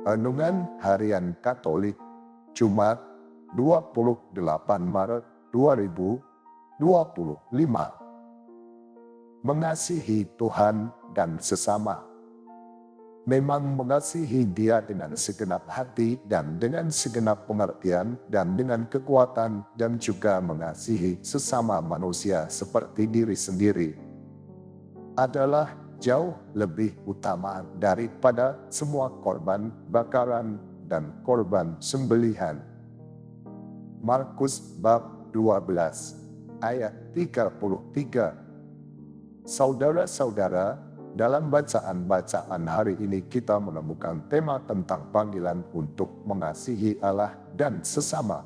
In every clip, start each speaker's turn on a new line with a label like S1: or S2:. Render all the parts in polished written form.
S1: Renungan Harian Katolik Jumat 28 Maret 2025. Mengasihi Tuhan dan sesama. Memang mengasihi Dia dengan segenap hati dan dengan segenap pengertian dan dengan kekuatan, dan juga mengasihi sesama manusia seperti diri sendiri adalah jauh lebih utama daripada semua korban bakaran dan korban sembelihan. Markus bab 12 ayat 33. Saudara-saudara, dalam bacaan hari ini kita menemukan tema tentang panggilan untuk mengasihi Allah dan sesama.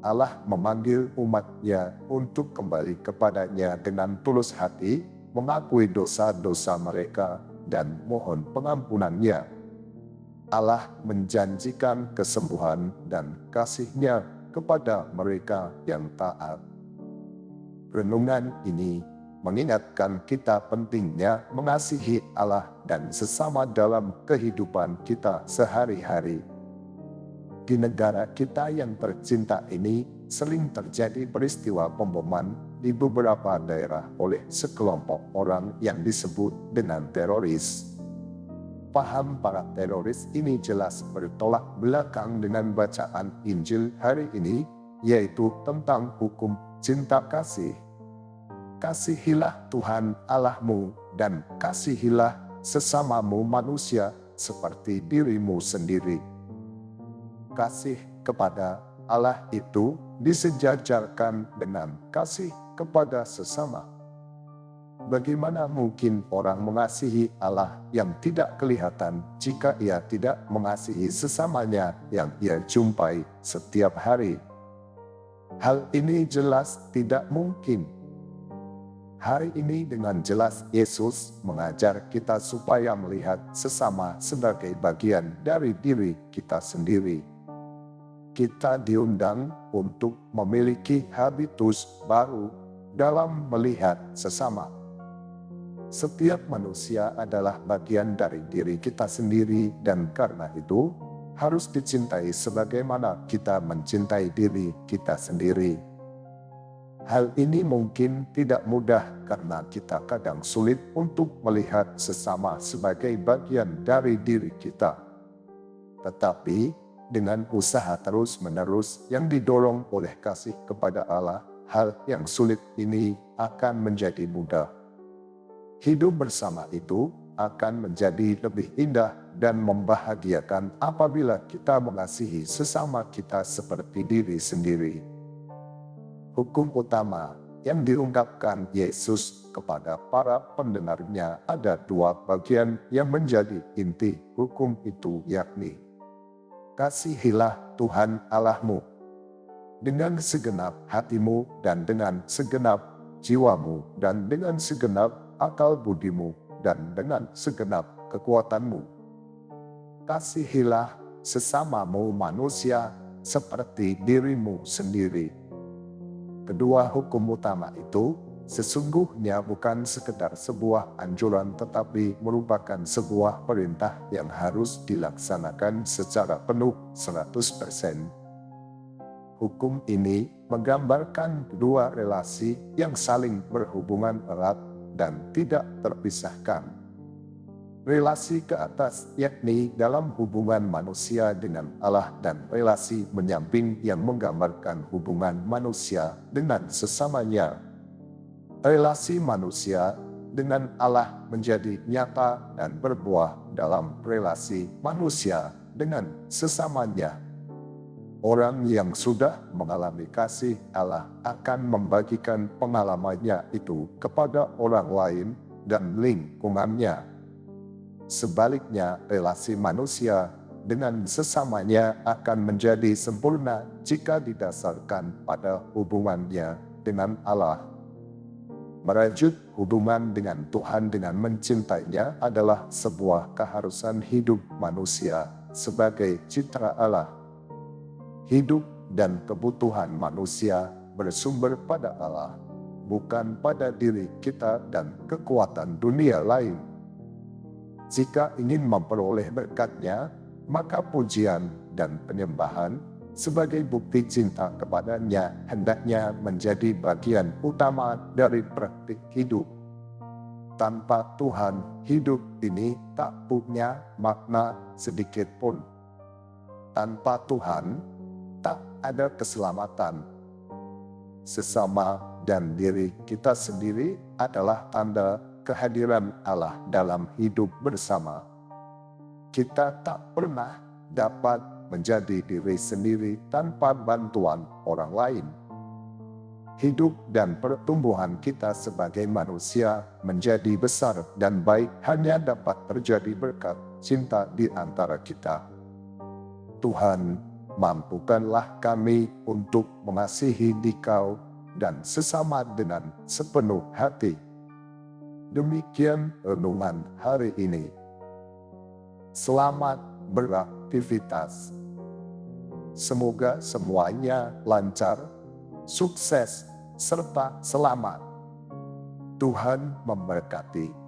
S1: Allah memanggil umat-Nya untuk kembali kepadanya dengan tulus hati, mengakui dosa-dosa mereka, dan mohon pengampunan-Nya. Allah menjanjikan kesembuhan dan kasih-Nya kepada mereka yang taat. Renungan ini mengingatkan kita pentingnya mengasihi Allah dan sesama dalam kehidupan kita sehari-hari. Di negara kita yang tercinta ini, sering terjadi peristiwa pemboman di beberapa daerah oleh sekelompok orang yang disebut dengan teroris. Paham para teroris ini jelas bertolak belakang dengan bacaan Injil hari ini, yaitu tentang hukum cinta kasih. Kasihilah Tuhan Allahmu dan kasihilah sesamamu manusia seperti dirimu sendiri. Kasih kepada Allah itu disejajarkan dengan kasih kepada sesama. Bagaimana mungkin orang mengasihi Allah yang tidak kelihatan jika ia tidak mengasihi sesamanya yang ia jumpai setiap hari? Hal ini jelas tidak mungkin. Hari ini dengan jelas Yesus mengajar kita supaya melihat sesama sebagai bagian dari diri kita sendiri. Kita diundang untuk memiliki habitus baru dalam melihat sesama. Setiap manusia adalah bagian dari diri kita sendiri, dan karena itu harus dicintai sebagaimana kita mencintai diri kita sendiri. Hal ini mungkin tidak mudah karena kita kadang sulit untuk melihat sesama sebagai bagian dari diri kita. Tetapi dengan usaha terus-menerus yang didorong oleh kasih kepada Allah, hal yang sulit ini akan menjadi mudah. Hidup bersama itu akan menjadi lebih indah dan membahagiakan apabila kita mengasihi sesama kita seperti diri sendiri. Hukum utama yang diungkapkan Yesus kepada para pendengarnya ada dua bagian yang menjadi inti hukum itu, yakni kasihilah Tuhan Allahmu dengan segenap hatimu dan dengan segenap jiwamu dan dengan segenap akal budimu dan dengan segenap kekuatanmu. Kasihilah sesamamu manusia seperti dirimu sendiri. Kedua hukum utama itu sesungguhnya bukan sekedar sebuah anjuran, tetapi merupakan sebuah perintah yang harus dilaksanakan secara penuh 100%. Hukum ini menggambarkan dua relasi yang saling berhubungan erat dan tidak terpisahkan. Relasi ke atas yakni dalam hubungan manusia dengan Allah, dan relasi menyamping yang menggambarkan hubungan manusia dengan sesamanya. Relasi manusia dengan Allah menjadi nyata dan berbuah dalam relasi manusia dengan sesamanya. Orang yang sudah mengalami kasih Allah akan membagikan pengalamannya itu kepada orang lain dan lingkungannya. Sebaliknya, relasi manusia dengan sesamanya akan menjadi sempurna jika didasarkan pada hubungannya dengan Allah. Merajut hubungan dengan Tuhan dengan mencintainya adalah sebuah keharusan hidup manusia sebagai citra Allah. Hidup dan kebutuhan manusia bersumber pada Allah, bukan pada diri kita dan kekuatan dunia lain. Jika ingin memperoleh berkat-Nya, maka pujian dan penyembahan sebagai bukti cinta kepadanya hendaknya menjadi bagian utama dari praktik hidup. Tanpa Tuhan, hidup ini tak punya makna sedikit pun. Tanpa Tuhan, tak ada keselamatan. Sesama dan diri kita sendiri adalah tanda kehadiran Allah dalam hidup bersama. Kita tak pernah dapat menjadi diri sendiri tanpa bantuan orang lain. Hidup dan pertumbuhan kita sebagai manusia menjadi besar dan baik hanya dapat terjadi berkat cinta di antara kita. Tuhan, mampukanlah kami untuk mengasihi Dikau dan sesama dengan sepenuh hati. Demikian renungan hari ini. Selamat beraktivitas. Semoga semuanya lancar, sukses, serta selamat. Tuhan memberkati.